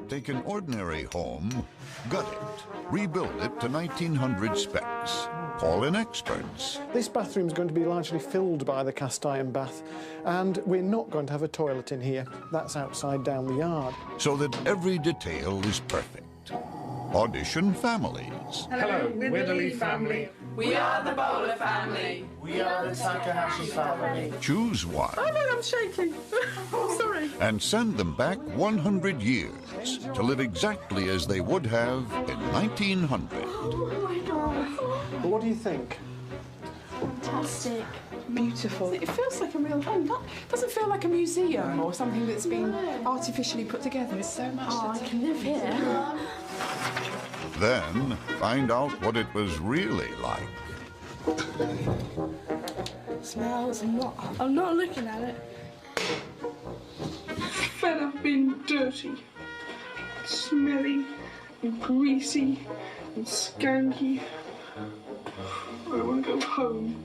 Take an ordinary home, gut it, rebuild it to 1900 specs. Call in experts. This bathroom is going to be largely filled by the cast iron bath, and we're not going to have a toilet in here. That's outside down the yard. So that every detail is perfect. Audition families. Hello, we're the Lee family. We are the Bowler family. We are the Takahashi family. Choose one. Oh no, I'm shaking. Oh, sorry. And send them back 100 years to live exactly as they would have in 1900. Oh my God. But what do you think? Fantastic. Beautiful. It feels like a real home. It doesn't feel like a museum or something that's been artificially put together. It's so much. Oh, I can live here. Then find out what it was really like. Smells. I'm not looking at it. Fed up being dirty, smelly, and greasy, and skanky. I want to go home.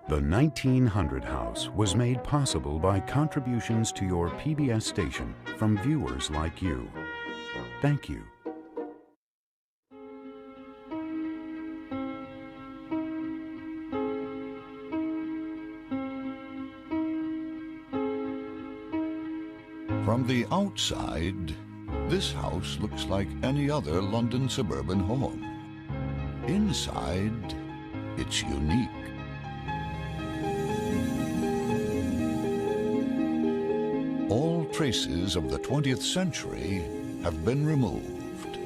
The 1900 House was made possible by contributions to your PBS station from viewers like you. Thank you. From the outside, this house looks like any other London suburban home. Inside, it's unique. All traces of the 20th century have been removed.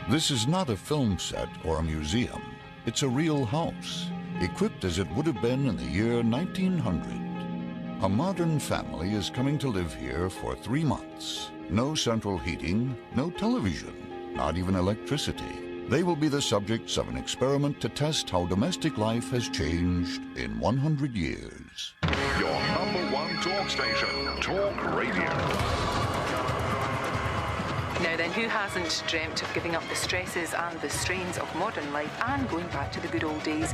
This is not a film set or a museum. It's a real house, equipped as it would have been in the year 1900. A modern family is coming to live here for 3 months. No central heating, no television, not even electricity. They will be the subjects of an experiment to test how domestic life has changed in 100 years. Your #1 talk station, Talk Radio. Now then, who hasn't dreamt of giving up the stresses and the strains of modern life and going back to the good old days?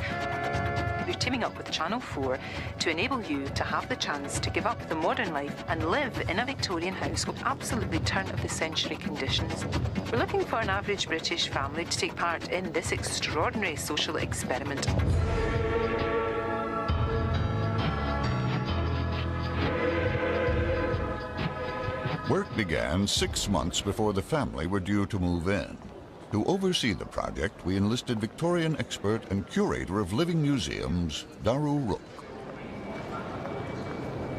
We're teaming up with Channel 4 to enable you to have the chance to give up the modern life and live in a Victorian house with absolutely turn-of-the-century conditions. We're looking for an average British family to take part in this extraordinary social experiment. Work began 6 months before the family were due to move in. To oversee the project, we enlisted Victorian expert and curator of living museums, Daru Rook.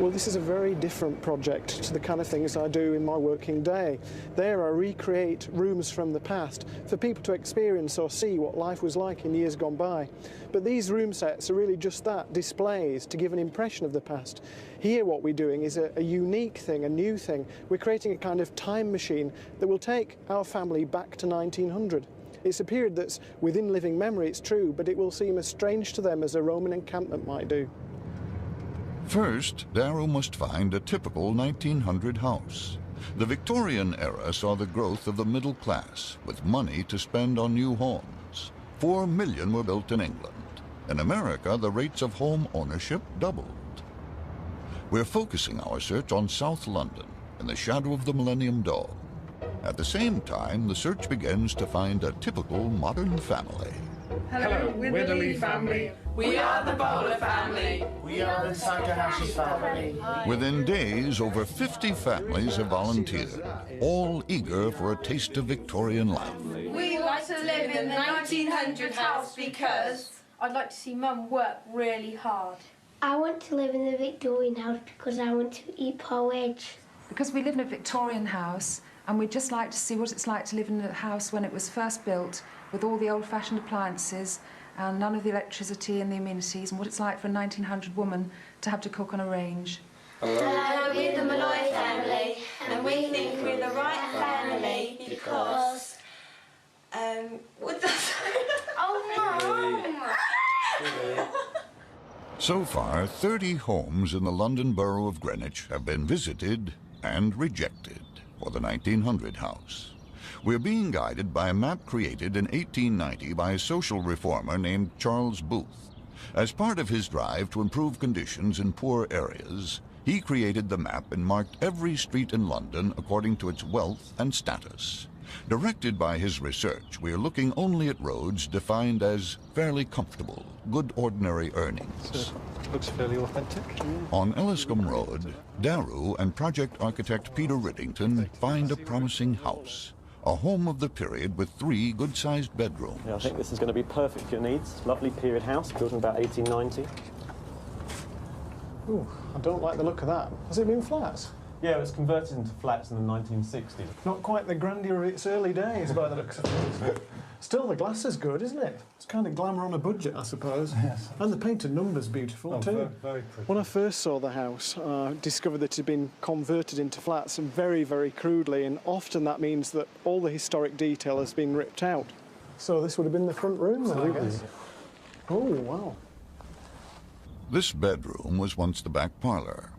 Well, this is a very different project to the kind of things I do in my working day. There I recreate rooms from the past for people to experience or see what life was like in years gone by. But these room sets are really just that, displays to give an impression of the past. Here what we're doing is a unique thing, a new thing. We're creating a kind of time machine that will take our family back to 1900. It's a period that's within living memory, it's true, but it will seem as strange to them as a Roman encampment might do. First, Daru must find a typical 1900 house. The Victorian era saw the growth of the middle class, with money to spend on new homes. 4 million were built in England. In America, the rates of home ownership doubled. We're focusing our search on South London, in the shadow of the Millennium Dome. At the same time, the search begins to find a typical modern family. Hello, we're the Lee family. We are the Bowler family. We are the Takahashi family. Within days, over 50 families have volunteered, all eager for a taste of Victorian life. We like to live in the 1900 house because I'd like to see Mum work really hard. I want to live in the Victorian house because I want to eat porridge. Because we live in a Victorian house and we'd just like to see what it's like to live in a house when it was first built, with all the old-fashioned appliances and none of the electricity and the amenities, and what it's like for a 1900 woman to have to cook on a range. Hello, we're the Malloy family. So far, 30 homes in the London Borough of Greenwich have been visited and rejected for the 1900 house. We're being guided by a map created in 1890 by a social reformer named Charles Booth. As part of his drive to improve conditions in poor areas, he created the map and marked every street in London according to its wealth and status. Directed by his research, we are looking only at roads defined as fairly comfortable, good ordinary earnings. Looks fairly authentic. On Elliscombe Road, Daru and project architect Peter Riddington find a promising house, a home of the period with 3 good-sized bedrooms. Yeah, I think this is going to be perfect for your needs. Lovely period house, built in about 1890. Ooh, I don't like the look of that. Has it been flats? Yeah, it was converted into flats in the 1960s. Not quite the grandeur of its early days by the looks of it. Still, the glass is good, isn't it? It's kind of glamour on a budget, I suppose. Yes. And the painted number's beautiful too. Very, very pretty. When I first saw the house, I discovered that it had been converted into flats, and very, very crudely, and often that means that all the historic detail has been ripped out. So this would have been the front room then, I guess. Oh, wow. This bedroom was once the back parlour.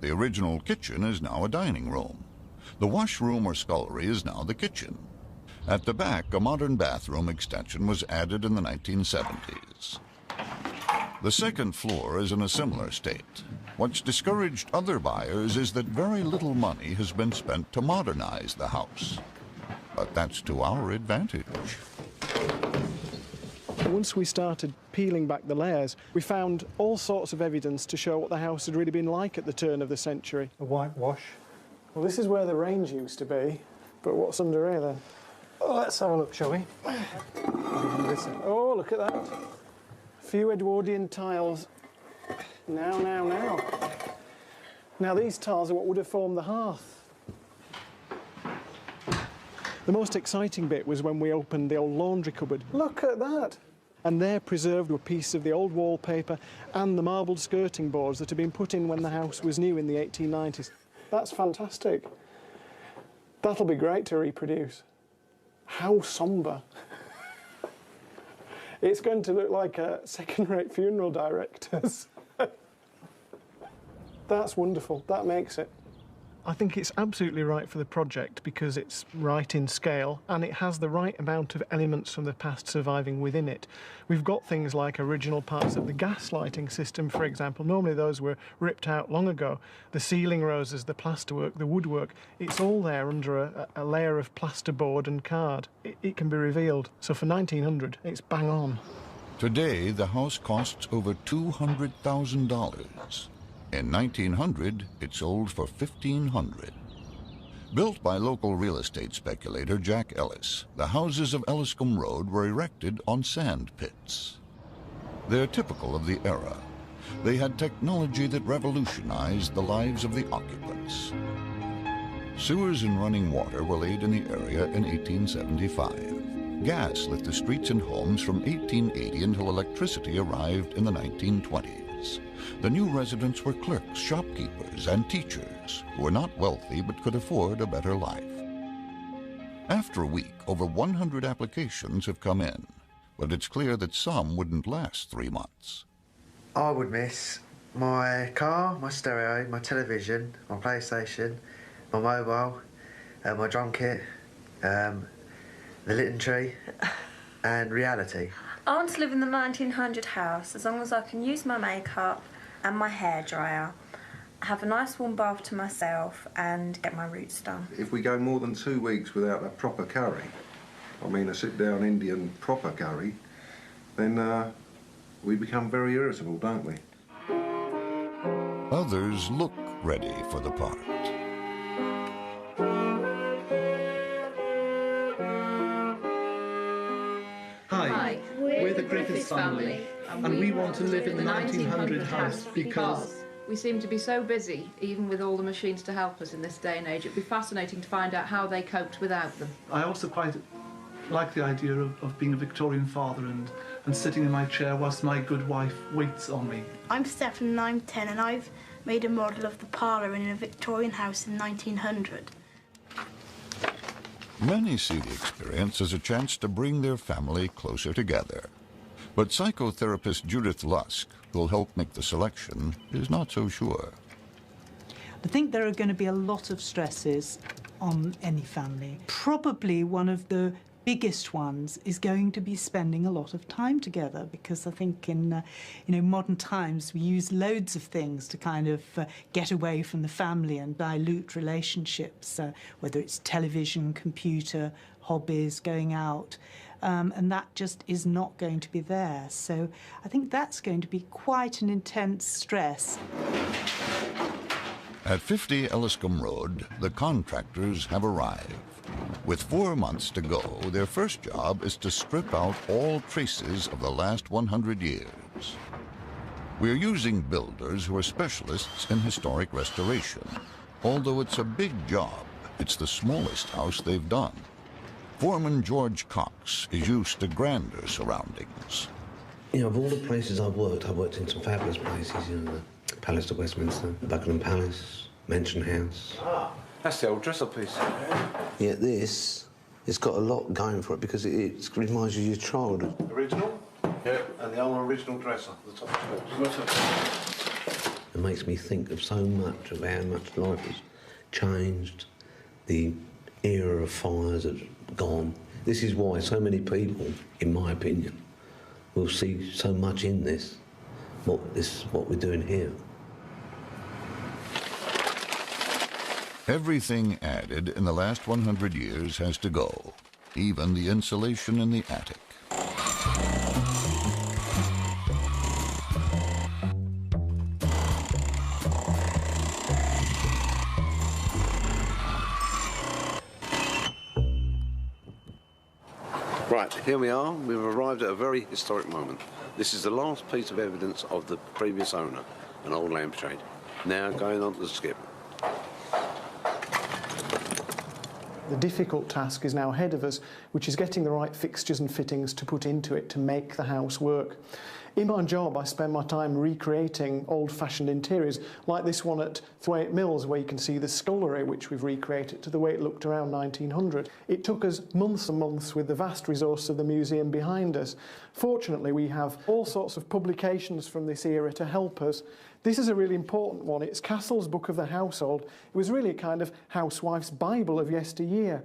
The original kitchen is now a dining room. The washroom or scullery is now the kitchen. At the back, a modern bathroom extension was added in the 1970s. The second floor is in a similar state. What's discouraged other buyers is that very little money has been spent to modernize the house. But that's to our advantage. Once we started peeling back the layers, we found all sorts of evidence to show what the house had really been like at the turn of the century. A whitewash. Well, this is where the range used to be, but what's under here then? Oh, let's have a look, shall we? Oh, look at that. A few Edwardian tiles. Now. Now, these tiles are what would have formed the hearth. The most exciting bit was when we opened the old laundry cupboard. Look at that! And there preserved were pieces of the old wallpaper and the marbled skirting boards that had been put in when the house was new in the 1890s. That's fantastic. That'll be great to reproduce. How sombre. It's going to look like a second-rate funeral director's. That's wonderful. That makes it. I think it's absolutely right for the project because it's right in scale and it has the right amount of elements from the past surviving within it. We've got things like original parts of the gas lighting system, for example. Normally those were ripped out long ago. The ceiling roses, the plasterwork, the woodwork, it's all there under a layer of plasterboard and card. It can be revealed. So for 1900, it's bang on. Today, the house costs over $200,000. In 1900, it sold for $1,500. Built by local real estate speculator Jack Ellis, the houses of Elliscombe Road were erected on sand pits. They're typical of the era. They had technology that revolutionized the lives of the occupants. Sewers and running water were laid in the area in 1875. Gas lit the streets and homes from 1880 until electricity arrived in the 1920s. The new residents were clerks, shopkeepers, and teachers who were not wealthy but could afford a better life. After a week, over 100 applications have come in, but it's clear that some wouldn't last 3 months. I would miss my car, my stereo, my television, my PlayStation, my mobile, my drum kit, the Litten tree, and reality. I want to live in the 1900 house as long as I can use my makeup and my hairdryer, have a nice warm bath to myself and get my roots done. If we go more than 2 weeks without a proper curry, I mean a sit-down Indian proper curry, then we become very irritable, don't we? Others look ready for the part. Hi, we're the Griffiths family, and we want to live in the 1900 house because we seem to be so busy, even with all the machines to help us in this day and age. It'd be fascinating to find out how they coped without them. I also quite like the idea of being a Victorian father and sitting in my chair whilst my good wife waits on me. I'm Stephen and I'm 10 and I've made a model of the parlour in a Victorian house in 1900. Many see the experience as a chance to bring their family closer together. But But psychotherapist Judith Lusk, who'll help make the selection, is not so sure. I think there are going to be a lot of stresses on any family. Probably one of the biggest ones is going to be spending a lot of time together, because I think in modern times we use loads of things to kind of get away from the family and dilute relationships, whether it's television, computer, hobbies, going out. And that just is not going to be there. So I think that's going to be quite an intense stress. At 50 Elliscombe Road, the contractors have arrived. With 4 months to go, their first job is to strip out all traces of the last 100 years. We're using builders who are specialists in historic restoration. Although it's a big job, it's the smallest house they've done. Foreman George Cox is used to grander surroundings. You know, of all the places I've worked in some fabulous places, you know, the Palace of Westminster, Buckingham Palace, Mansion House. Ah, that's the old dresser piece. Yeah, this, it's got a lot going for it because it reminds you of your childhood. Original? Yeah, and the old original dresser, the top steps. It makes me think of so much of how much life has changed, the era of fires has gone. This is why so many people, in my opinion, will see so much in this, what we're doing here. Everything added in the last 100 years has to go, even the insulation in the attic. Right, here we are. We've arrived at a very historic moment. This is the last piece of evidence of the previous owner, an old lampshade. Now going on to the skip. The difficult task is now ahead of us, which is getting the right fixtures and fittings to put into it to make the house work. In my job, I spend my time recreating old-fashioned interiors, like this one at Thwaite Mills, where you can see the scullery, which we've recreated to the way it looked around 1900. It took us months and months with the vast resource of the museum behind us. Fortunately, we have all sorts of publications from this era to help us. This is a really important one. It's Castle's Book of the Household. It was really a kind of housewife's Bible of yesteryear.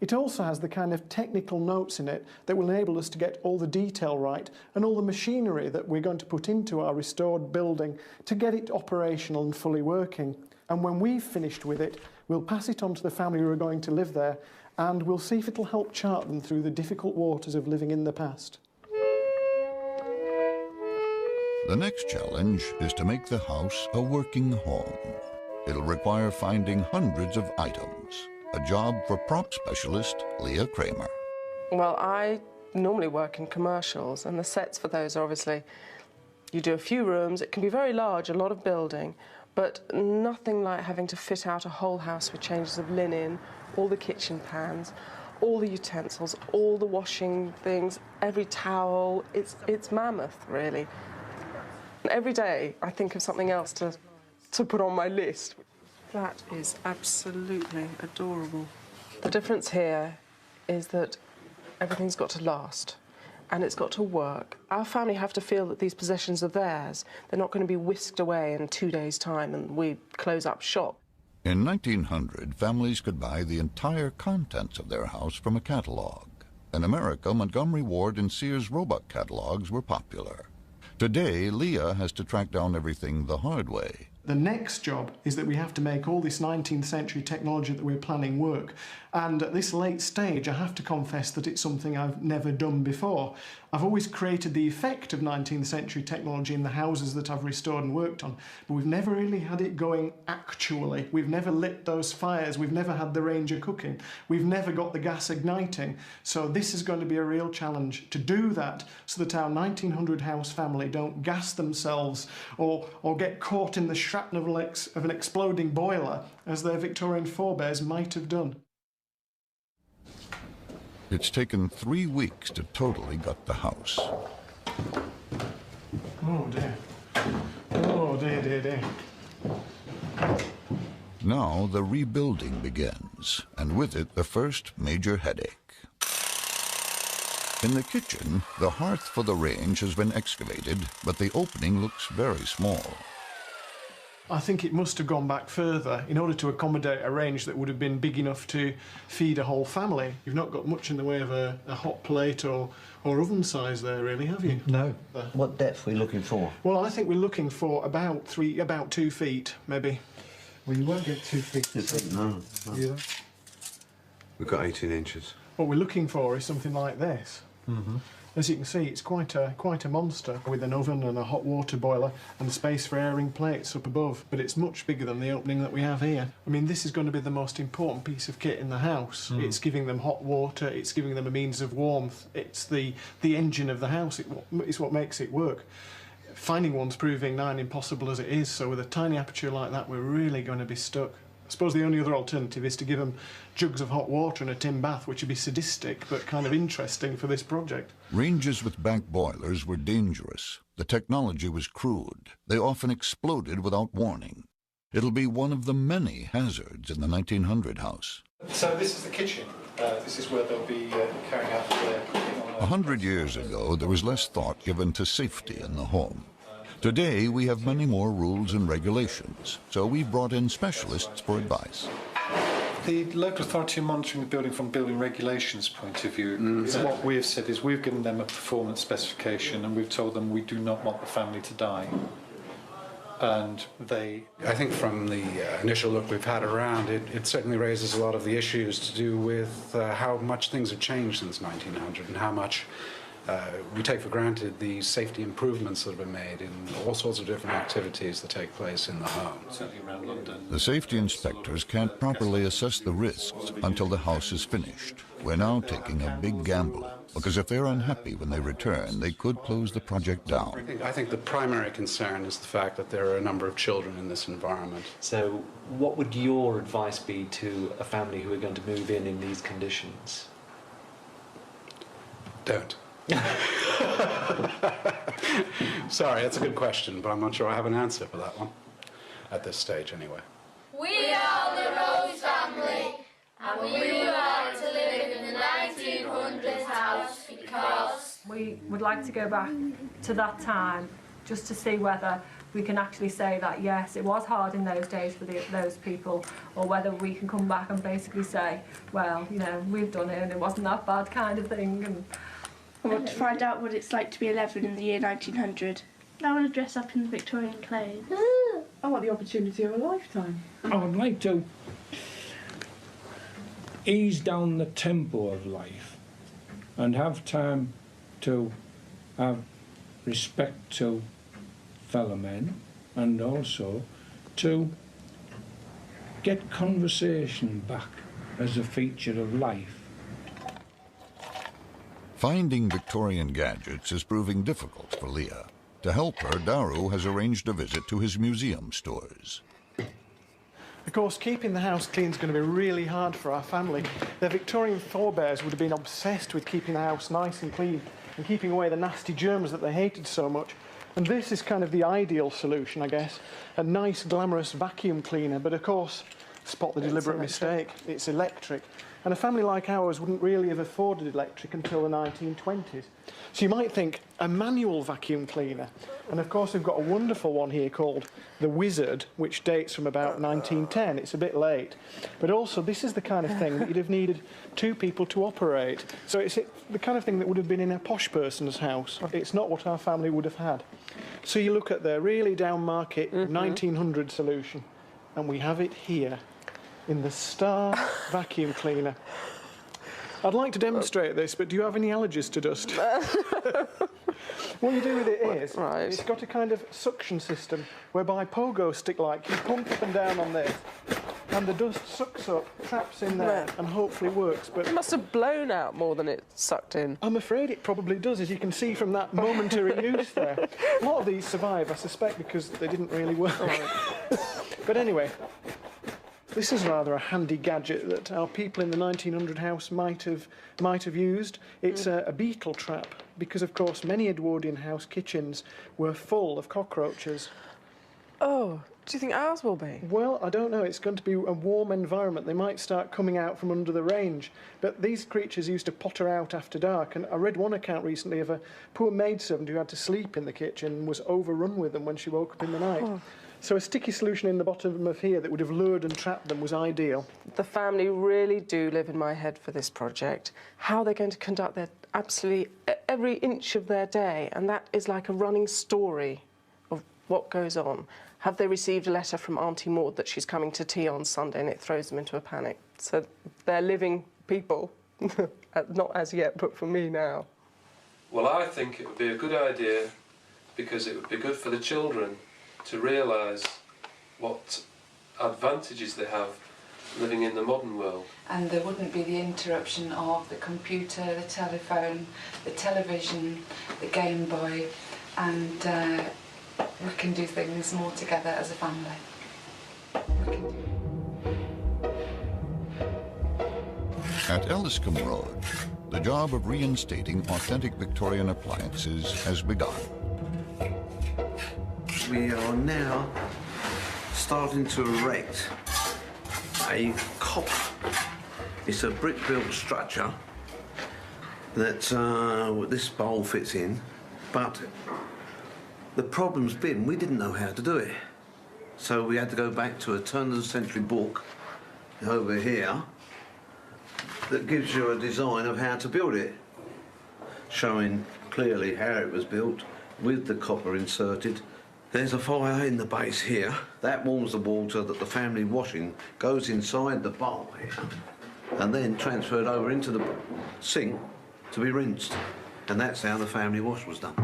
It also has the kind of technical notes in it that will enable us to get all the detail right and all the machinery that we're going to put into our restored building to get it operational and fully working. And when we've finished with it, we'll pass it on to the family who are going to live there, and we'll see if it'll help chart them through the difficult waters of living in the past. The next challenge is to make the house a working home. It'll require finding hundreds of items, a job for prop specialist Leah Kramer. Well, I normally work in commercials, and the sets for those are obviously, you do a few rooms, it can be very large, a lot of building, but nothing like having to fit out a whole house with changes of linen, all the kitchen pans, all the utensils, all the washing things, every towel. It's mammoth, really. Every day I think of something else to put on my list. That is absolutely adorable. The difference here is that everything's got to last and it's got to work. Our family have to feel that these possessions are theirs. They're not going to be whisked away in 2 days' time and we close up shop. In 1900, families could buy the entire contents of their house from a catalog. In America, Montgomery Ward and Sears Roebuck catalogs were popular. Today, Leah has to track down everything the hard way. The next job is that we have to make all this 19th century technology that we're planning work. And at this late stage, I have to confess that it's something I've never done before. I've always created the effect of 19th century technology in the houses that I've restored and worked on, but we've never really had it going actually. We've never lit those fires, we've never had the Ranger cooking, we've never got the gas igniting. So this is going to be a real challenge to do that so that our 1900 house family don't gas themselves or get caught in the shrapnel of an exploding boiler as their Victorian forebears might have done. It's taken 3 weeks to totally gut the house. Oh dear. Oh dear, dear, dear. Now the rebuilding begins, and with it the first major headache. In the kitchen, the hearth for the range has been excavated, but the opening looks very small. I think it must have gone back further in order to accommodate a range that would have been big enough to feed a whole family. You've not got much in the way of a hot plate or oven size there, really, have you? No. What depth are we looking for? Well, I think we're looking for about 2 feet, maybe. Well, you won't get 2 feet. No. Either. We've got 18 inches. What we're looking for is something like this. Mm-hmm. As you can see, it's quite a monster, with an oven and a hot water boiler and space for airing plates up above, but it's much bigger than the opening that we have here. I mean, this is going to be the most important piece of kit in the house. It's giving them hot water, it's giving them a means of warmth, it's the engine of the house, it's what makes it work. Finding one's proving nigh impossible as it is, so with a tiny aperture like that, we're really going to be stuck. I suppose the only other alternative is to give them jugs of hot water and a tin bath, which would be sadistic but kind of interesting for this project. Ranges with back boilers were dangerous. The technology was crude. They often exploded without warning. It'll be one of the many hazards in the 1900 house. So this is the kitchen. This is where they'll be carrying out their cooking. 100 years ago, there was less thought given to safety in the home. Today, we have many more rules and regulations, so we've brought in specialists for advice. The local authority are monitoring the building from a building regulations point of view. What we've said is we've given them a performance specification and we've told them we do not want the family to die. And they... I think from the initial look we've had around, it certainly raises a lot of the issues to do with how much things have changed since 1900 and how much we take for granted the safety improvements that have been made in all sorts of different activities that take place in the home. Certainly around London. The safety inspectors can't properly assess the risks until the house is finished. We're now taking a big gamble, because if they're unhappy when they return, they could close the project down. I think the primary concern is the fact that there are a number of children in this environment. So what would your advice be to a family who are going to move in these conditions? Don't. Sorry, that's a good question, but I'm not sure I have an answer for that one, at this stage anyway. We are the Rose family, and we would like to live in the 1900s house because... We would like to go back to that time just to see whether we can actually say that, yes, it was hard in those days for those people, or whether we can come back and basically say, well, you know, we've done it and it wasn't that bad kind of thing. And I want to find out what it's like to be 11 in the year 1900. I want to dress up in Victorian clothes. I want the opportunity of a lifetime. I would like to ease down the tempo of life and have time to have respect to fellow men and also to get conversation back as a feature of life. Finding Victorian gadgets is proving difficult for Leah. To help her, Daru has arranged a visit to his museum stores. Of course, keeping the house clean is going to be really hard for our family. Their Victorian forebears would have been obsessed with keeping the house nice and clean and keeping away the nasty germs that they hated so much. And this is kind of the ideal solution, I guess. A nice, glamorous vacuum cleaner, but of course, spot the deliberate mistake. It's electric. And a family like ours wouldn't really have afforded electric until the 1920s. So you might think, a manual vacuum cleaner. And of course we've got a wonderful one here called the Wizard, which dates from about 1910. It's a bit late. But also this is the kind of thing that you'd have needed 2 people to operate. So it's the kind of thing that would have been in a posh person's house. It's not what our family would have had. So you look at the really down-market 1900 solution, and we have it here in the Star vacuum cleaner. I'd like to demonstrate this, but do you have any allergies to dust? What you do with it is, it's got a kind of suction system whereby pogo stick-like, you pump up and down on this, and the dust sucks up, traps in there, and hopefully works. But it must have blown out more than it sucked in. I'm afraid it probably does, as you can see from that momentary use there. A lot of these survive, I suspect, because they didn't really work. But anyway, this is rather a handy gadget that our people in the 1900 house might have used. It's a beetle trap, because of course many Edwardian house kitchens were full of cockroaches. Oh, do you think ours will be? Well, I don't know. It's going to be a warm environment. They might start coming out from under the range. But these creatures used to potter out after dark. And I read one account recently of a poor maidservant who had to sleep in the kitchen and was overrun with them when she woke up in the night. Oh. So a sticky solution in the bottom of here that would have lured and trapped them was ideal. The family really do live in my head for this project. How they're going to conduct their absolutely every inch of their day, and that is like a running story of what goes on. Have they received a letter from Auntie Maud that she's coming to tea on Sunday, and it throws them into a panic? So they're living people, not as yet, but for me now. Well, I think it would be a good idea because it would be good for the children to realise what advantages they have living in the modern world. And there wouldn't be the interruption of the computer, the telephone, the television, the Game Boy, and we can do things more together as a family. At Elliscombe Road, the job of reinstating authentic Victorian appliances has begun. We are now starting to erect a copper. It's a brick-built structure that this bowl fits in, but the problem's been we didn't know how to do it. So we had to go back to a turn-of-the-century book over here that gives you a design of how to build it, showing clearly how it was built with the copper inserted. There's a fire in the base here. That warms the water that the family washing goes inside the bowl here and then transferred over into the sink to be rinsed. And that's how the family wash was done.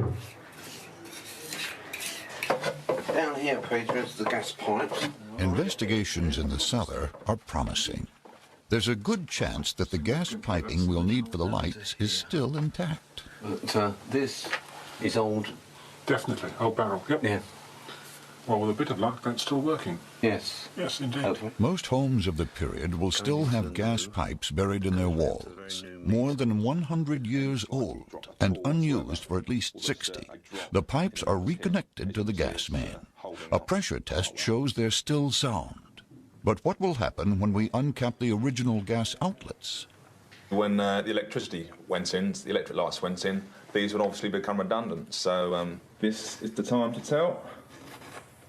Down here, Peter, is the gas pipes. Investigations in the cellar are promising. There's a good chance that the gas piping we'll need for the lights is still intact. But this is old. Definitely, old barrel, yep. Yeah. Well, with a bit of luck, that's still working. Yes. Yes, indeed. Hopefully. Most homes of the period will still have gas pipes buried in their walls, more than 100 years old and unused for at least 60. The pipes are reconnected to the gas main. A pressure test shows they're still sound. But what will happen when we uncap the original gas outlets? When the electricity went in, the electric lights went in, these would obviously become redundant. So this is the time to tell.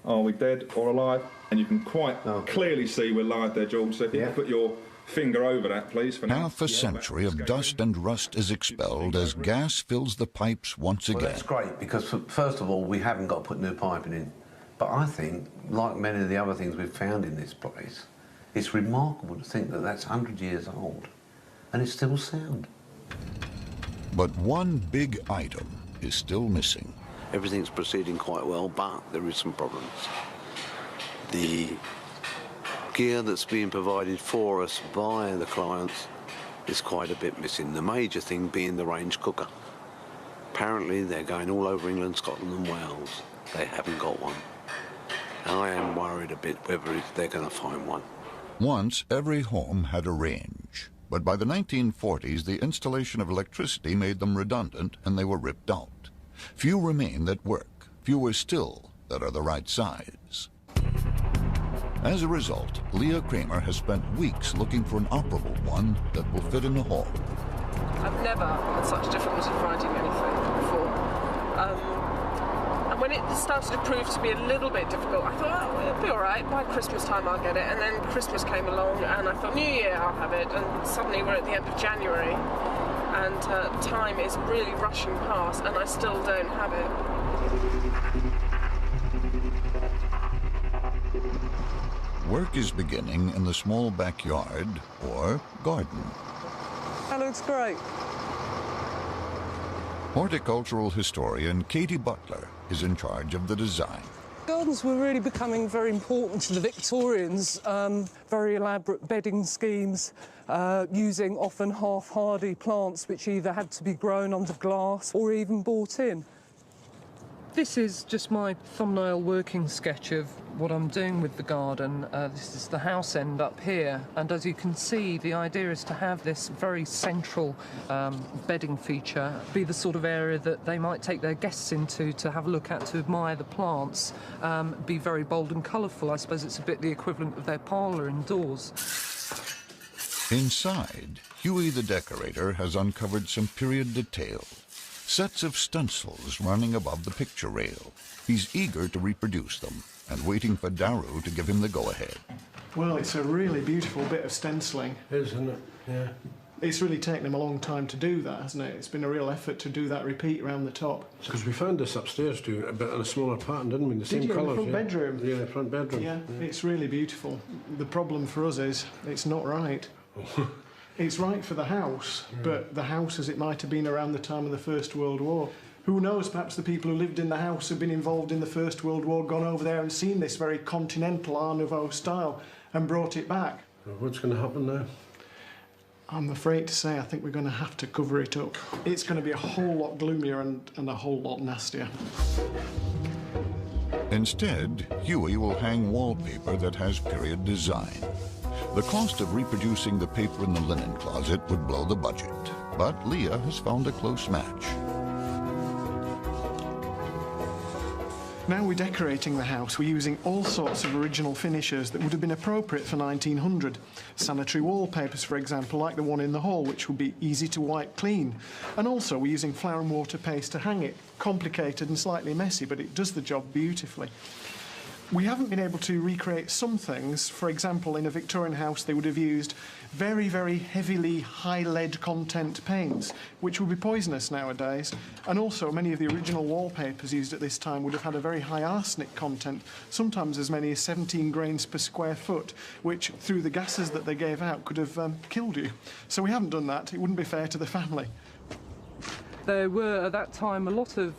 Are we dead or alive? And you can quite clearly see we're live there, George. So if you can put your finger over that, please, for now. Half a century of dust and rust is expelled as gas fills the pipes once again. Well, that's great, because first of all, we haven't got to put new piping in. But I think, like many of the other things we've found in this place, it's remarkable to think that that's 100 years old and it's still sound. But one big item is still missing. Everything's proceeding quite well, but there is some problems. The gear that's being provided for us by the clients is quite a bit missing. The major thing being the range cooker. Apparently they're going all over England, Scotland and Wales. They haven't got one. And I am worried a bit whether they're going to find one. Once, every home had a range. But by the 1940s, the installation of electricity made them redundant and they were ripped out. Few remain that work, fewer still that are the right size. As a result, Leah Kramer has spent weeks looking for an operable one that will fit in the home. I've never had such difficulty finding anything before. And when it started to prove to be a little bit difficult, I thought, oh, it'll be all right. By Christmas time, I'll get it. And then Christmas came along, and I thought, New Year, I'll have it. And suddenly we're at the end of January, and time is really rushing past, and I still don't have it. Work is beginning in the small backyard or garden. That looks great. Horticultural historian Katie Butler is in charge of the design. Gardens were really becoming very important to the Victorians. Very elaborate bedding schemes, using often half-hardy plants which either had to be grown under glass or even bought in. This is just my thumbnail working sketch of what I'm doing with the garden. This is the house end up here, and as you can see, the idea is to have this very central bedding feature be the sort of area that they might take their guests into to have a look at, to admire the plants, be very bold and colourful. I suppose it's a bit the equivalent of their parlour indoors. Inside, Huey the decorator has uncovered some period detail. Sets of stencils running above the picture rail. He's eager to reproduce them and waiting for Daru to give him the go-ahead. Well, it's a really beautiful bit of stenciling. Isn't it? Yeah. It's really taken him a long time to do that, hasn't it? It's been a real effort to do that repeat around the top. Because we found this upstairs too, a bit in a smaller pattern, didn't we? The same Did you, colours. in the front bedroom? Yeah, the front bedroom. Yeah, it's really beautiful. The problem for us is it's not right. It's right for the house, but the house as it might have been around the time of the First World War. Who knows, perhaps the people who lived in the house have been involved in the First World War, gone over there and seen this very continental Art Nouveau style and brought it back. What's going to happen now? I'm afraid to say I think we're going to have to cover it up. It's going to be a whole lot gloomier and a whole lot nastier. Instead, Huey will hang wallpaper that has period design. The cost of reproducing the paper in the linen closet would blow the budget, but Leah has found a close match. Now we're decorating the house, we're using all sorts of original finishes that would have been appropriate for 1900. Sanitary wallpapers, for example, like the one in the hall, which would be easy to wipe clean. And also we're using flour and water paste to hang it. Complicated and slightly messy, but it does the job beautifully. We haven't been able to recreate some things. For example, in a Victorian house, they would have used very, very heavily high lead content paints, which would be poisonous nowadays. And also, many of the original wallpapers used at this time would have had a very high arsenic content, sometimes as many as 17 grains per square foot, which, through the gases that they gave out, could have killed you. So we haven't done that. It wouldn't be fair to the family. There were, at that time, a lot of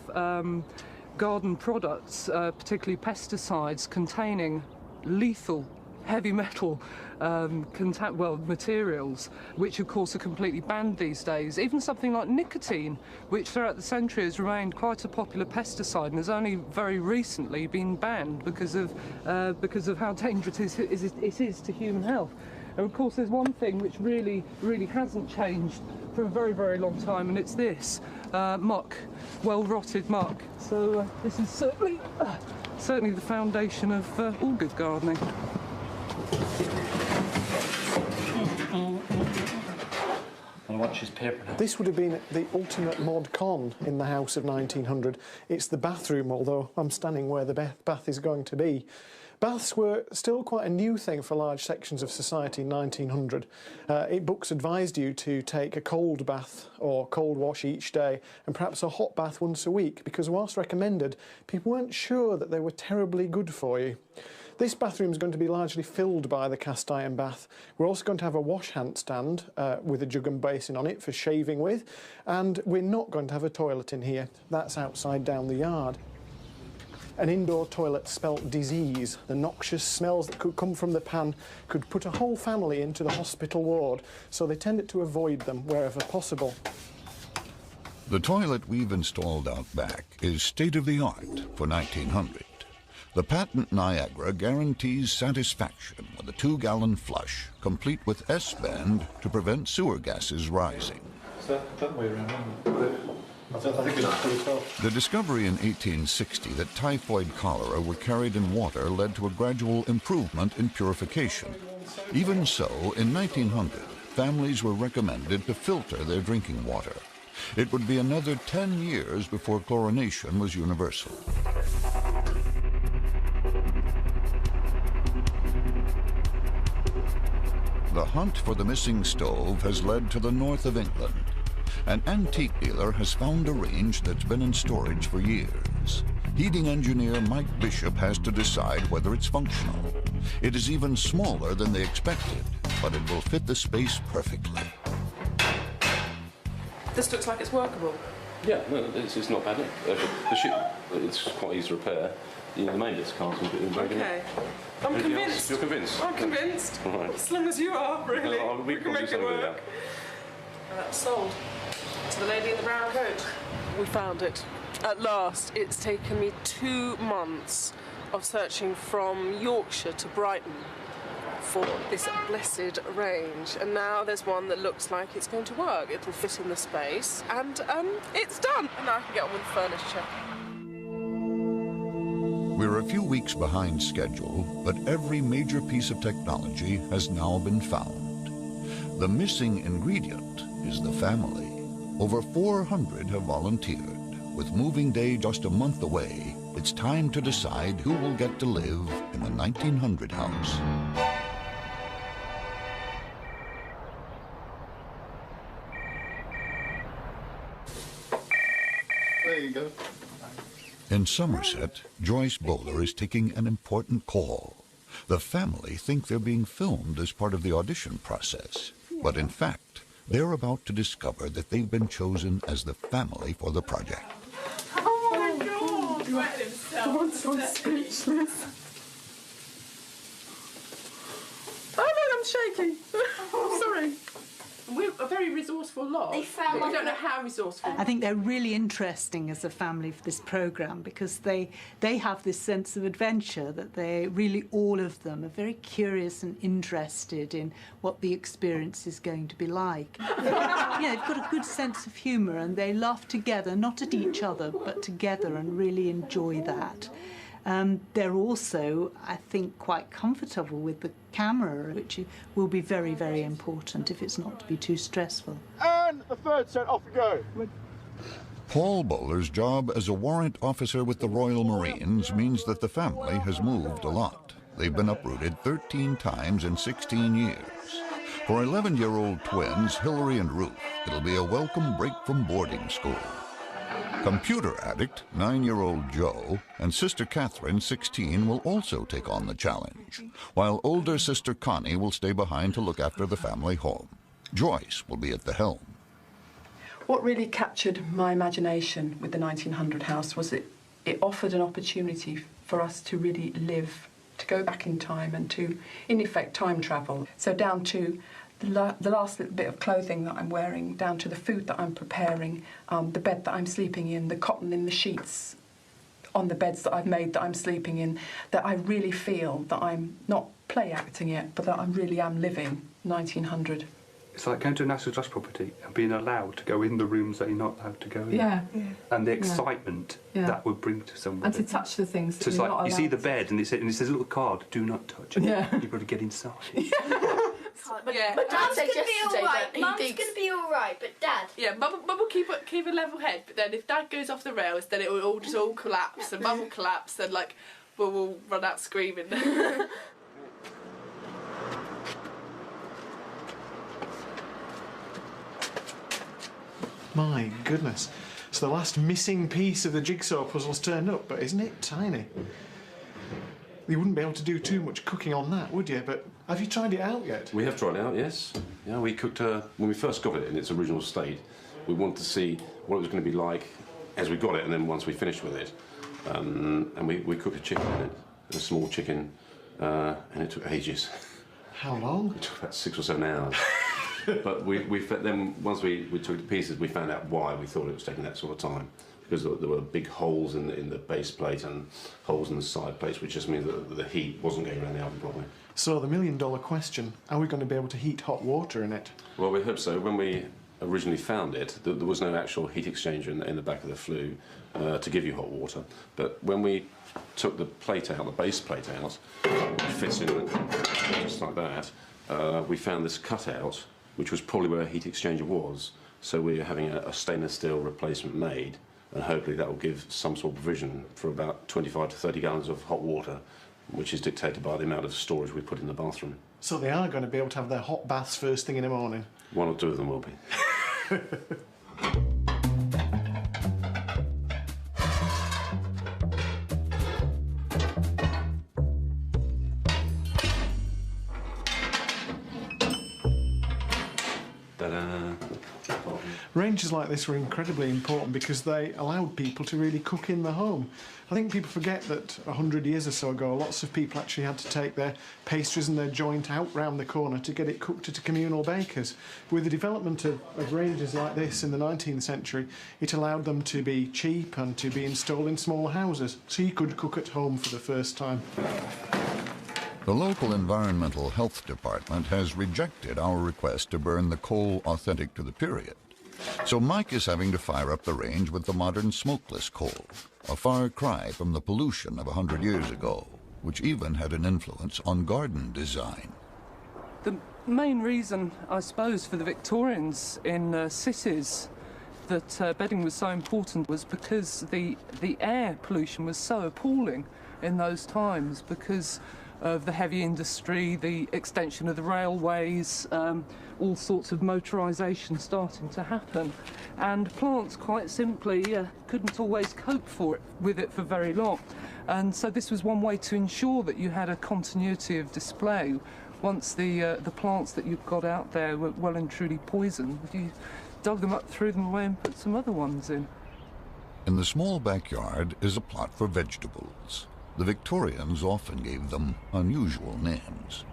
garden products, particularly pesticides, containing lethal heavy metal materials, which of course are completely banned these days. Even something like nicotine, which throughout the century has remained quite a popular pesticide and has only very recently been banned because of how dangerous it is to human health. And of course there's one thing which really hasn't changed for a very, very long time, and it's this muck, well-rotted muck. So this is certainly the foundation of all good gardening. I'll watch his paper now. This would have been the ultimate mod con in the house of 1900. It's the bathroom, although I'm standing where the bath is going to be. Baths were still quite a new thing for large sections of society in 1900. Books advised you to take a cold bath or cold wash each day and perhaps a hot bath once a week, because whilst recommended, people weren't sure that they were terribly good for you. This bathroom is going to be largely filled by the cast iron bath. We're also going to have a wash hand stand with a jug and basin on it for shaving with, and we're not going to have a toilet in here. That's outside down the yard. An indoor toilet spelt disease. The noxious smells that could come from the pan could put a whole family into the hospital ward, so they tended to avoid them wherever possible. The toilet we've installed out back is state-of-the-art for 1900. The patent Niagara guarantees satisfaction with a 2-gallon flush, complete with S-bend to prevent sewer gases rising. Is that way around? I think it's pretty tough. The discovery in 1860 that typhoid cholera were carried in water led to a gradual improvement in purification. Even so, in 1900, families were recommended to filter their drinking water. It would be another 10 years before chlorination was universal. The hunt for the missing stove has led to the north of England. An antique dealer has found a range that's been in storage for years. Heating engineer Mike Bishop has to decide whether it's functional. It is even smaller than they expected, but it will fit the space perfectly. This looks like it's workable. Yeah, no, it's not bad. The ship, it's quite easy to repair. You know, the main bit's can't be broken. Okay. I'm convinced. You're convinced? I'm convinced. All right. As long as you are, really. No, we can make it work. Sold to the lady in the brown coat. We found it. At last, it's taken me 2 months of searching from Yorkshire to Brighton for this blessed range, and now there's one that looks like it's going to work. It'll fit in the space, and it's done. And now I can get on with the furniture. We're a few weeks behind schedule, but every major piece of technology has now been found. The missing ingredient is the family. Over 400 have volunteered. With moving day just a month away, it's time to decide who will get to live in the 1900 house. There you go. In Somerset, Joyce Bowler is taking an important call. The family think they're being filmed as part of the audition process, but in fact, they're about to discover that they've been chosen as the family for the project. Oh my God! I'm so speechless. Oh no, I'm shaking. I'm sorry. We're a very resourceful lot. They found but we don't know how resourceful. I think they're really interesting as a family for this programme because they have this sense of adventure that they really, all of them, are very curious and interested in what the experience is going to be like. Yeah, they've got a good sense of humour and they laugh together, not at each other, but together, and really enjoy that. They're also, I think, quite comfortable with the camera, which will be very, very important if it's not to be too stressful. And the third set, off we go. Paul Bowler's job as a warrant officer with the Royal Marines means that the family has moved a lot. They've been uprooted 13 times in 16 years. For 11-year-old twins, Hilary and Ruth, it'll be a welcome break from boarding school. Computer addict, 9-year-old Joe, and sister Catherine, 16, will also take on the challenge, while older sister Connie will stay behind to look after the family home. Joyce will be at the helm. What really captured my imagination with the 1900 house was it offered an opportunity for us to really live, to go back in time and to, in effect, time travel. So down to the last little bit of clothing that I'm wearing, down to the food that I'm preparing, the bed that I'm sleeping in, the cotton in the sheets on the beds that I've made that I'm sleeping in, that I really feel that I'm not play acting it, but that I really am living 1900. It's like going to a National Trust property and being allowed to go in the rooms that you're not allowed to go in. Yeah. And the excitement that would bring to somebody. And to touch the things that so it's you're like not you see the allowed bed and it says a little card, do not touch. Yeah. You've got to get inside. But Dad said yesterday that he Mum's thinks... going to be all right, but Dad... Yeah, Mum will keep a level head, but then if Dad goes off the rails, then it will all collapse, and Mum will collapse, and like we'll run out screaming. My goodness. So the last missing piece of the jigsaw puzzle's turned up, but isn't it tiny? You wouldn't be able to do too much cooking on that, would you? But have you tried it out yet? We have tried it out, yes. Yeah, we cooked when we first got it in its original state. We wanted to see what it was going to be like as we got it, and then once we finished with it, and we cooked a chicken in it, a small chicken, and it took ages. How long? It took about 6 or 7 hours. But then once we took it to pieces, we found out why we thought it was taking that sort of time. Because there were big holes in the base plate and holes in the side plates, which just means that the heat wasn't going around the oven properly. So the million-dollar question, are we going to be able to heat hot water in it? Well, we hope so. When we originally found it, there was no actual heat exchanger in the back of the flue to give you hot water. But when we took the plate out, the base plate out, which fits in just like that, we found this cutout, which was probably where a heat exchanger was. So we're having a stainless steel replacement made, and hopefully that will give some sort of provision for about 25 to 30 gallons of hot water, which is dictated by the amount of storage we put in the bathroom. So they are going to be able to have their hot baths first thing in the morning? 1 or 2 of them will be. Ta-da! Ranges like this were incredibly important because they allowed people to really cook in the home. I think people forget that 100 years or so ago, lots of people actually had to take their pastries and their joint out round the corner to get it cooked at a communal baker's. With the development of ranges like this in the 19th century, it allowed them to be cheap and to be installed in small houses, so you could cook at home for the first time. The local environmental health department has rejected our request to burn the coal authentic to the period. So Mike is having to fire up the range with the modern smokeless coal, a far cry from the pollution of 100 years ago, which even had an influence on garden design. The main reason, I suppose, for the Victorians in cities that bedding was so important was because the air pollution was so appalling in those times because of the heavy industry, the extension of the railways, all sorts of motorisation starting to happen. And plants, quite simply, couldn't always cope with it for very long. And so this was one way to ensure that you had a continuity of display. Once the plants that you've got out there were well and truly poisoned, you dug them up, threw them away and put some other ones in. In the small backyard is a plot for vegetables. The Victorians often gave them unusual names.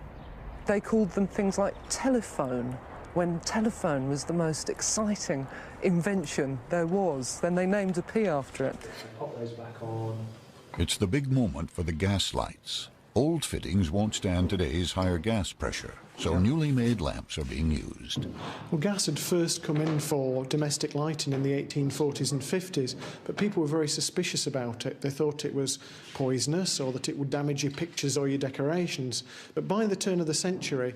They called them things like telephone, when telephone was the most exciting invention there was. Then they named a pea after it. Pop those back on. It's the big moment for the gas lights. Old fittings won't stand today's higher gas pressure, so newly made lamps are being used. Well, gas had first come in for domestic lighting in the 1840s and 50s, but people were very suspicious about it. They thought it was poisonous or that it would damage your pictures or your decorations. But by the turn of the century,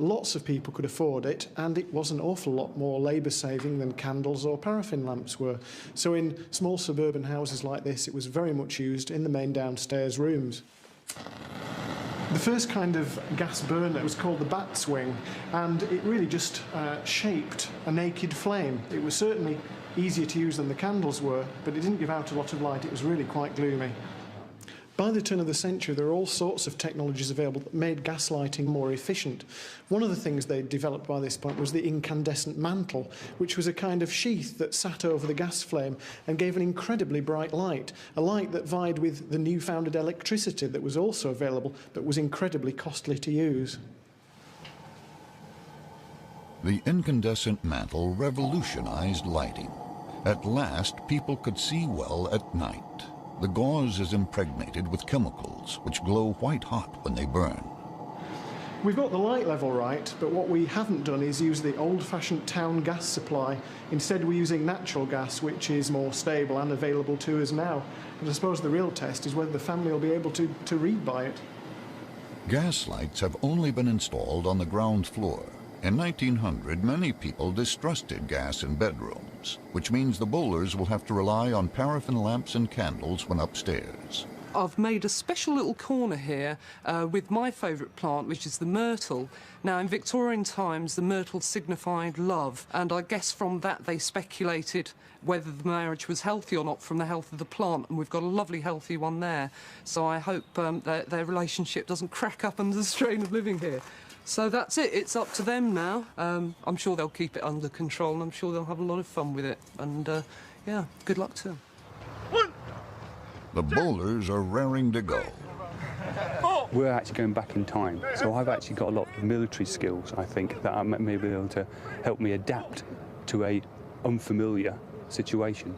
lots of people could afford it, and it was an awful lot more labour-saving than candles or paraffin lamps were. So in small suburban houses like this, it was very much used in the main downstairs rooms. The first kind of gas burner was called the bat swing, and it really just shaped a naked flame. It was certainly easier to use than the candles were, but it didn't give out a lot of light. It was really quite gloomy. By the turn of the century, there were all sorts of technologies available that made gas lighting more efficient. One of the things they developed by this point was the incandescent mantle, which was a kind of sheath that sat over the gas flame and gave an incredibly bright light, a light that vied with the newfounded electricity that was also available but was incredibly costly to use. The incandescent mantle revolutionized lighting. At last, people could see well at night. The gauze is impregnated with chemicals which glow white hot when they burn. We've got the light level right, but what we haven't done is use the old-fashioned town gas supply. Instead, we're using natural gas, which is more stable and available to us now. And I suppose the real test is whether the family will be able to read by it. Gas lights have only been installed on the ground floor. In 1900, many people distrusted gas in bedrooms, which means the bowlers will have to rely on paraffin lamps and candles when upstairs. I've made a special little corner here with my favourite plant, which is the myrtle. Now, in Victorian times, the myrtle signified love, and I guess from that they speculated whether the marriage was healthy or not from the health of the plant, and we've got a lovely healthy one there. So I hope their relationship doesn't crack up under the strain of living here. So that's it, it's up to them now. I'm sure they'll keep it under control and I'm sure they'll have a lot of fun with it. And yeah, good luck to them. The bowlers are raring to go. We're actually going back in time, so I've actually got a lot of military skills, I think, that may be able to help me adapt to a unfamiliar situation.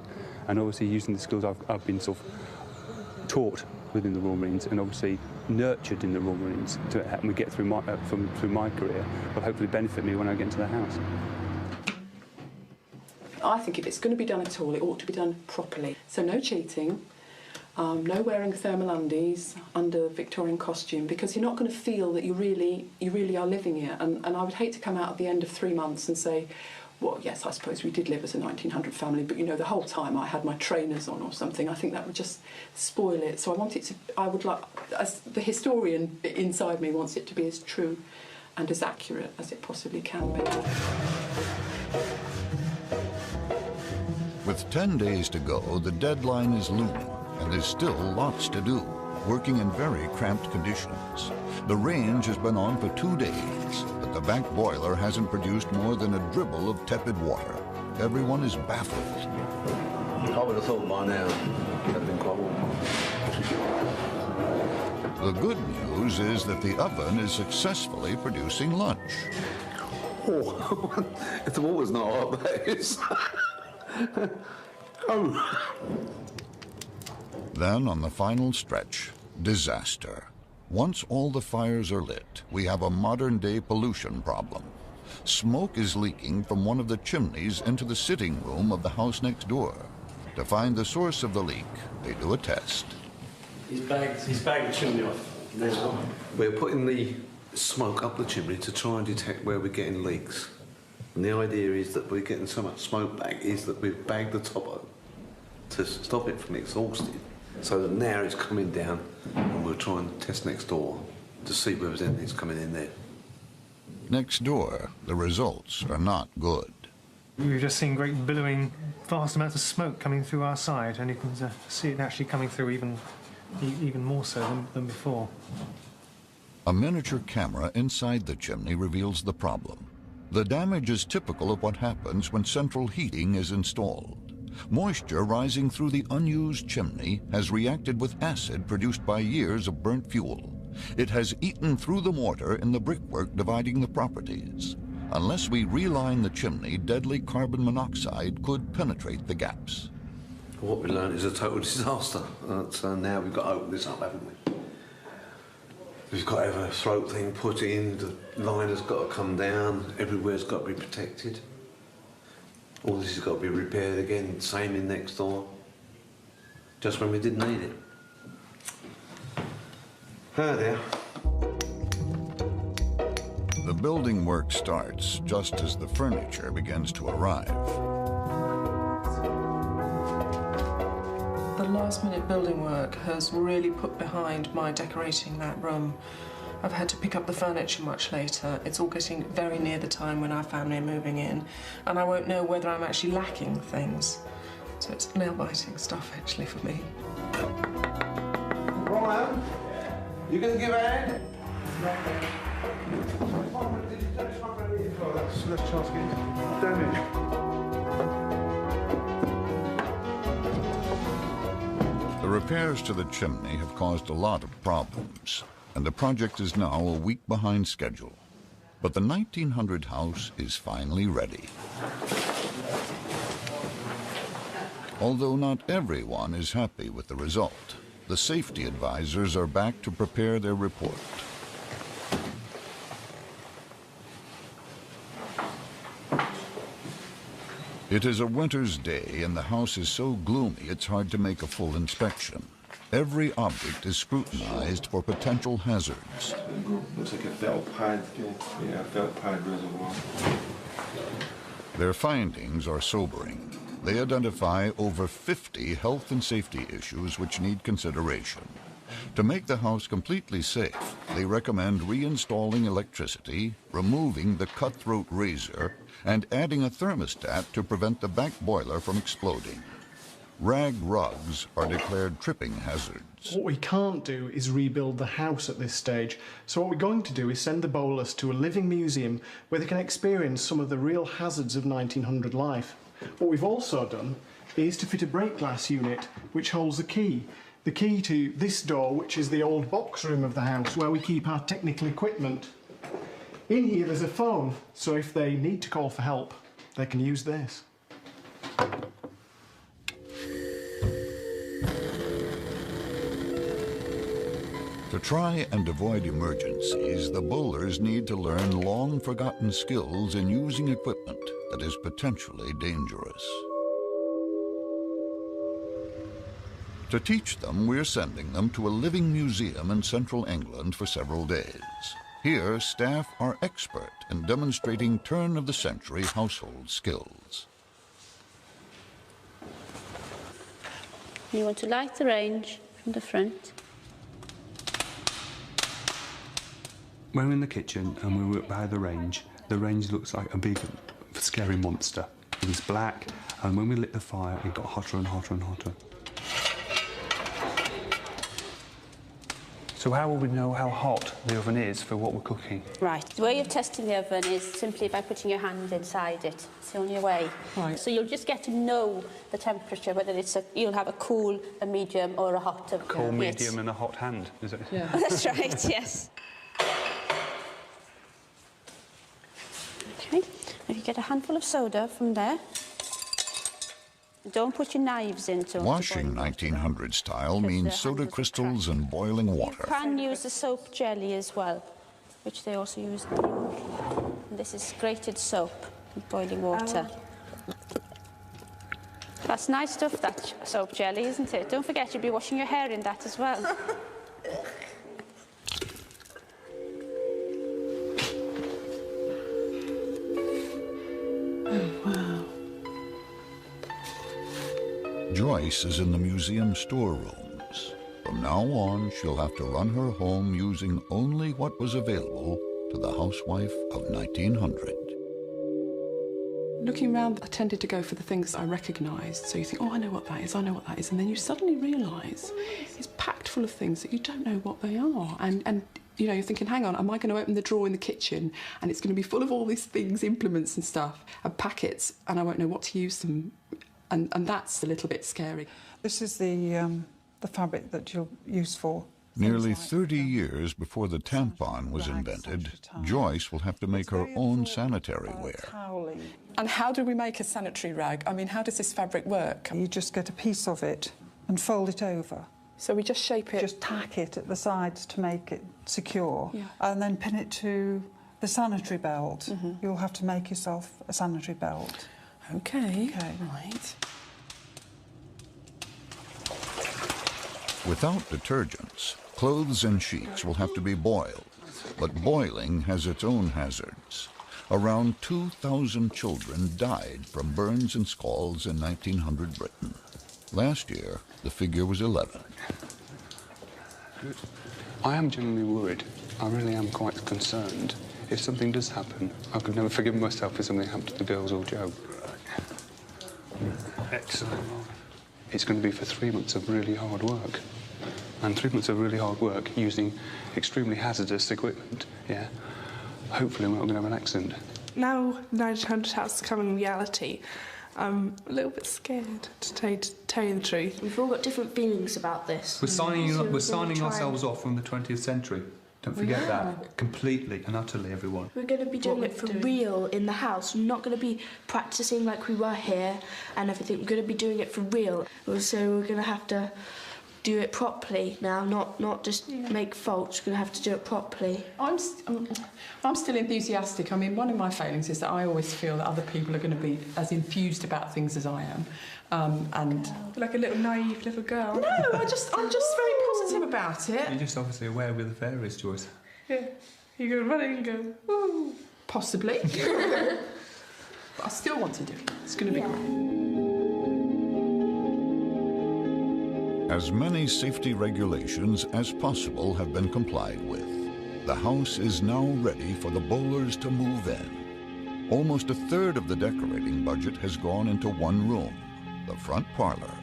And obviously using the skills I've been sort of taught within the Royal Marines and obviously nurtured in the Royal Marines to help me get through my career will hopefully benefit me when I get into the house. I think if it's going to be done at all, it ought to be done properly. So no cheating, no wearing thermal undies under Victorian costume, because you're not going to feel that you really are living here. And I would hate to come out at the end of 3 months and say, well, yes, I suppose we did live as a 1900 family, but, you know, the whole time I had my trainers on or something. I think that would just spoil it. So I would like, as the historian inside me wants it to be as true and as accurate as it possibly can be. With 10 days to go, the deadline is looming, and there's still lots to do, working in very cramped conditions. The range has been on for 2 days, but the back boiler hasn't produced more than a dribble of tepid water. Everyone is baffled. I would have thought by now it'd have been quite warm. The good news is that the oven is successfully producing lunch. Oh, if the water's not hot, that is. Oh. Then, on the final stretch, disaster. Once all the fires are lit, we have a modern-day pollution problem. Smoke is leaking from one of the chimneys into the sitting room of the house next door. To find the source of the leak, they do a test. He's bagged the chimney off. There's one. We're putting the smoke up the chimney to try and detect where we're getting leaks. And the idea is that we're getting so much smoke back is that we've bagged the top up to stop it from exhausting. So that now it's coming down and we'll try and test next door to see whether there's anything's coming in there. Next door, the results are not good. We've just seen great billowing, vast amounts of smoke coming through our side, and you can see it actually coming through even more so than before. A miniature camera inside the chimney reveals the problem. The damage is typical of what happens when central heating is installed. Moisture rising through the unused chimney has reacted with acid produced by years of burnt fuel. It has eaten through the mortar in the brickwork dividing the properties. Unless we reline the chimney, deadly carbon monoxide could penetrate the gaps. What we learned is a total disaster. So now we've got to open this up, haven't we? We've got to have a throat thing put in, the line has got to come down, everywhere's got to be protected. All this has got to be repaired again, same in next door. Just when we didn't need it. Oh dear. The building work starts just as the furniture begins to arrive. The last-minute building work has really put behind my decorating that room. I've had to pick up the furniture much later. It's all getting very near the time when our family are moving in, and I won't know whether I'm actually lacking things. So it's nail-biting stuff, actually, for me. Roland, you going to give a hand? Let's try to get damage. The repairs to the chimney have caused a lot of problems, and the project is now a week behind schedule. But the 1900 house is finally ready. Although not everyone is happy with the result, the safety advisors are back to prepare their report. It is a winter's day, and the house is so gloomy it's hard to make a full inspection. Every object is scrutinized for potential hazards. Looks like a felt pad. Yeah, felt pad reservoir. Their findings are sobering. They identify over 50 health and safety issues which need consideration. To make the house completely safe, they recommend reinstalling electricity, removing the cutthroat razor, and adding a thermostat to prevent the back boiler from exploding. Rag rugs are declared tripping hazards. What we can't do is rebuild the house at this stage, so what we're going to do is send the bowlers to a living museum where they can experience some of the real hazards of 1900 life. What we've also done is to fit a break glass unit which holds the key to this door, which is the old box room of the house where we keep our technical equipment. In here there's a phone, so if they need to call for help, they can use this. To try and avoid emergencies, the bowlers need to learn long-forgotten skills in using equipment that is potentially dangerous. To teach them, we're sending them to a living museum in central England for several days. Here, staff are expert in demonstrating turn-of-the-century household skills. You want to light the range from the front. When we're in the kitchen and we work by the range looks like a big, scary monster. It was black, and when we lit the fire, it got hotter and hotter and hotter. So how will we know how hot the oven is for what we're cooking? Right. The way of testing the oven is simply by putting your hand inside it. It's the only way. Right. So you'll just get to know the temperature, whether you'll have a cool, a medium or a hot oven. Cool, medium and a hot hand, is it? Yeah. That's right, yes. Okay, if you get a handful of soda from there, don't put your knives into it. Washing 1900 style means soda crystals and boiling water. You can use the soap jelly as well, which they also use. And this is grated soap and boiling water. That's nice stuff, that soap jelly, isn't it? Don't forget, you'll be washing your hair in that as well. Joyce is in the museum storerooms. From now on, she'll have to run her home using only what was available to the housewife of 1900. Looking around, I tended to go for the things I recognised. So you think, oh, I know what that is, I know what that is. And then you suddenly realise it's packed full of things that you don't know what they are. And you know, you're thinking, hang on, am I going to open the drawer in the kitchen and it's going to be full of all these things, implements and stuff, and packets, and I won't know what to use them. And that's a little bit scary. This is the fabric that you'll use for. Nearly 30 years before the tampon was invented, Joyce will have to make her own sanitary wear. And how do we make a sanitary rag? I mean, how does this fabric work? You just get a piece of it and fold it over. So we just shape it? Just tack it at the sides to make it secure, yeah. And then pin it to the sanitary belt. You'll have to make yourself a sanitary belt. Okay. Right. Without detergents, clothes and sheets will have to be boiled, but boiling has its own hazards. Around 2,000 children died from burns and scalds in 1900 Britain. Last year, the figure was 11. Good. I am genuinely worried. I really am quite concerned. If something does happen, I could never forgive myself if something happened to the girls or Joe. Excellent. It's going to be for 3 months of really hard work. And 3 months of really hard work using extremely hazardous equipment, yeah. Hopefully we're not going to have an accident. Now 1900 House is becoming reality, I'm a little bit scared, to tell you the truth. We've all got different feelings about this. We're signing ourselves off from the 20th century. Don't forget that. Completely and utterly, everyone. We're going to be doing it for real in the house. We're not going to be practising like we were here and everything. We're going to be doing it for real. So we're going to have to do it properly now, not just make faults. We're going to have to do it properly. I'm still enthusiastic. I mean, one of my failings is that I always feel that other people are going to be as enthused about things as I am. And like a little naive little girl. No, I'm just very positive about it. You're just obviously aware where the fair is, Joyce. Yeah, you go running and go, ooh. Possibly. But I still want to do it. It's going to be great. As many safety regulations as possible have been complied with. The house is now ready for the bowlers to move in. Almost a third of the decorating budget has gone into one room, the front parlor.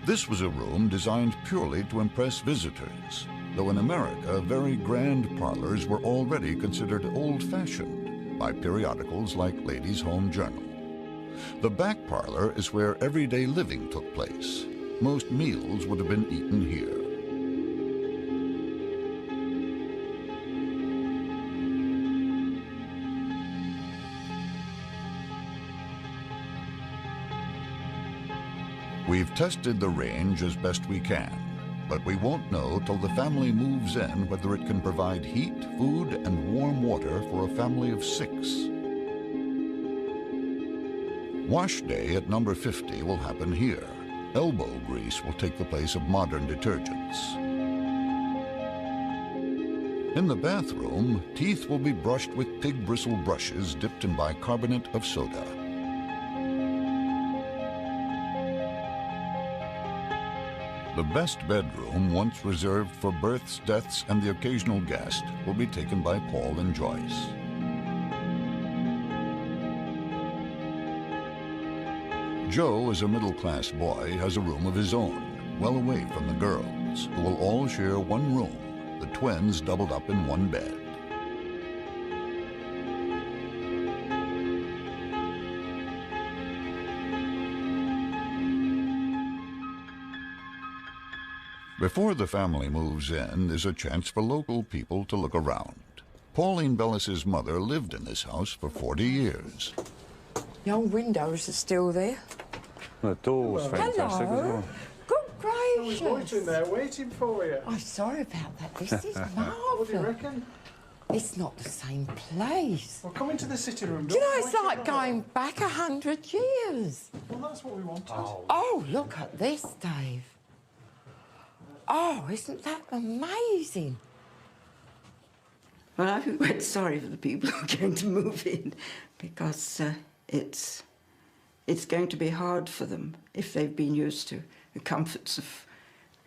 This was a room designed purely to impress visitors, though in America, very grand parlors were already considered old-fashioned by periodicals like Ladies' Home Journal. The back parlor is where everyday living took place. Most meals would have been eaten here. We've tested the range as best we can, but we won't know till the family moves in whether it can provide heat, food, and warm water for a family of 6. Wash day at number 50 will happen here. Elbow grease will take the place of modern detergents. In the bathroom, teeth will be brushed with pig bristle brushes dipped in bicarbonate of soda. The best bedroom, once reserved for births, deaths, and the occasional guest, will be taken by Paul and Joyce. Joe, as a middle-class boy, has a room of his own, well away from the girls, who will all share one room, the twins doubled up in one bed. Before the family moves in, there's a chance for local people to look around. Pauline Bellis's mother lived in this house for 40 years. The old windows are still there. The door's fantastic as well. Good I was gracious. waiting there, waiting for you. I'm sorry about that. This is marvellous. What do you reckon? It's not the same place. Well, come into the sitting room. Do you know, it's like going back 100 years. Well, that's what we wanted. Oh, look at this, Dave. Oh, isn't that amazing? Well, I'm quite sorry for the people who are going to move in, because it's going to be hard for them if they've been used to the comforts of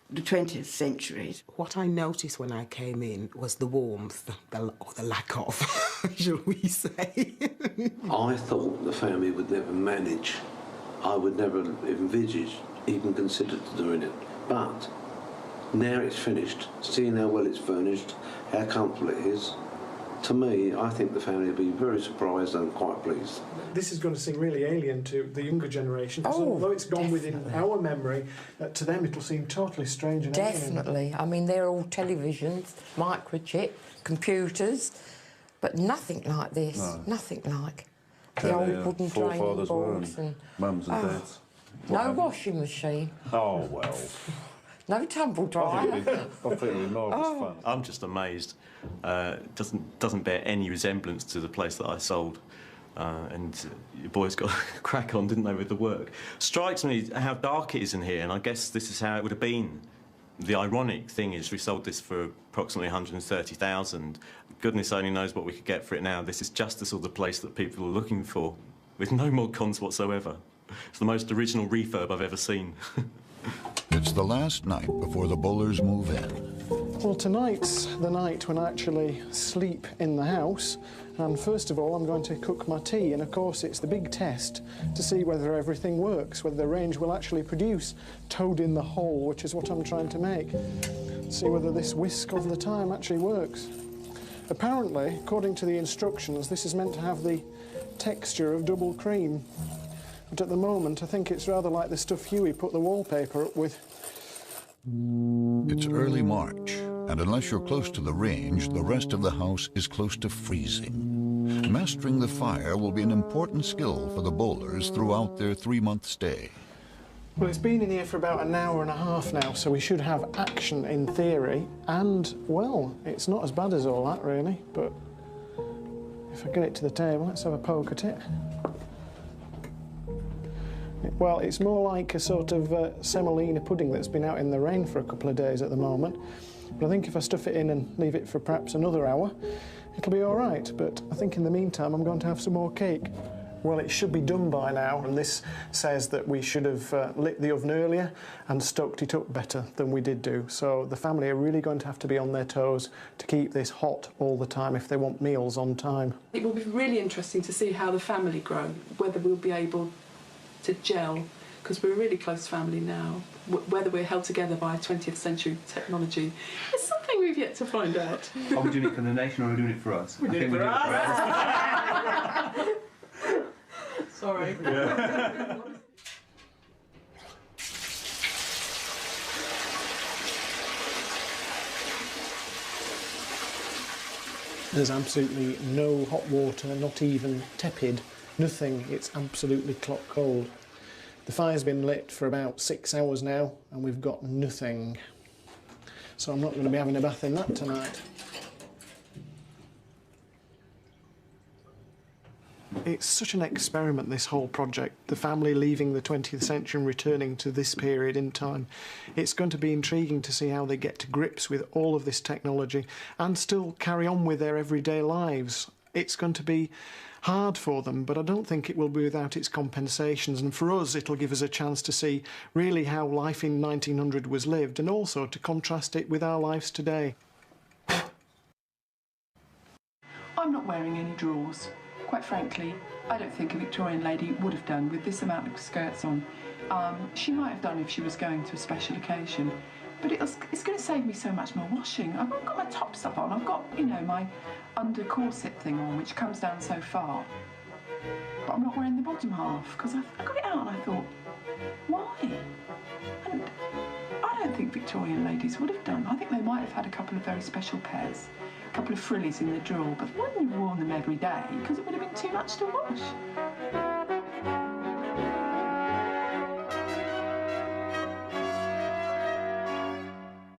the 20th century. What I noticed when I came in was the warmth, or the lack of, shall we say. I thought the family would never manage. I would never envisage, even consider doing it. But now it's finished, seeing how well it's furnished, how comfortable it is, to me, I think the family will be very surprised and quite pleased. This is going to seem really alien to the younger generation, because although it's gone within our memory, to them it'll seem totally strange and alien. Definitely. I mean, they're all televisions, microchip, computers, but nothing like this. No. Nothing like the old wooden training boards and mums and dads. No washing machine. Oh well. No tumble dryer. I think it'll be marvellous fun. I'm just amazed. Doesn't bear any resemblance to the place that I sold. And your boys got a crack on, didn't they, with the work? Strikes me how dark it is in here, and I guess this is how it would have been. The ironic thing is we sold this for approximately 130,000. Goodness only knows what we could get for it now. This is just the sort of place that people are looking for, with no mod cons whatsoever. It's the most original refurb I've ever seen. It's the last night before the Bowlers move in. Well, tonight's the night when I actually sleep in the house, and first of all I'm going to cook my tea, and of course it's the big test to see whether everything works, whether the range will actually produce toad in the hole, which is what I'm trying to make. See whether this whisk of the time actually works. Apparently, according to the instructions, this is meant to have the texture of double cream. But at the moment, I think it's rather like the stuff Huey put the wallpaper up with. It's early March, and unless you're close to the range, the rest of the house is close to freezing. Mastering the fire will be an important skill for the Bowlers throughout their 3-month stay. Well, it's been in here for about an hour and a half now, so we should have action in theory, and, well, it's not as bad as all that, really, but if I get it to the table, let's have a poke at it. Well, it's more like a sort of semolina pudding that's been out in the rain for a couple of days at the moment. But I think if I stuff it in and leave it for perhaps another hour, it'll be all right. But I think in the meantime, I'm going to have some more cake. Well, it should be done by now, and this says that we should have lit the oven earlier and stoked it up better than we did do. So the family are really going to have to be on their toes to keep this hot all the time if they want meals on time. It will be really interesting to see how the family grow, whether we'll be able to gel, because we're a really close family now. Whether we're held together by 20th century technology is something we've yet to find out. Are we doing it for the nation or are we doing it for us? We're doing it for us. Sorry. Yeah. There's absolutely no hot water, not even tepid, nothing. It's absolutely clock cold. The fire's been lit for about 6 hours now, and we've got nothing. So I'm not going to be having a bath in that tonight. It's such an experiment, this whole project, the family leaving the 20th century and returning to this period in time. It's going to be intriguing to see how they get to grips with all of this technology and still carry on with their everyday lives. It's going to be hard for them, but I don't think it will be without its compensations, and for us it'll give us a chance to see really how life in 1900 was lived, and also to contrast it with our lives today. I'm not wearing any drawers. Quite frankly, I don't think a Victorian lady would have done with this amount of skirts on. She might have done if she was going to a special occasion, But it's going to save me so much more washing. I've got my top stuff on. I've got, you know, my under corset thing on, which comes down so far. But I'm not wearing the bottom half, because I got it out and I thought, why? And I don't think Victorian ladies would have done. I think they might have had a couple of very special pairs, a couple of frillies in the drawer, but they wouldn't have worn them every day, because it would have been too much to wash.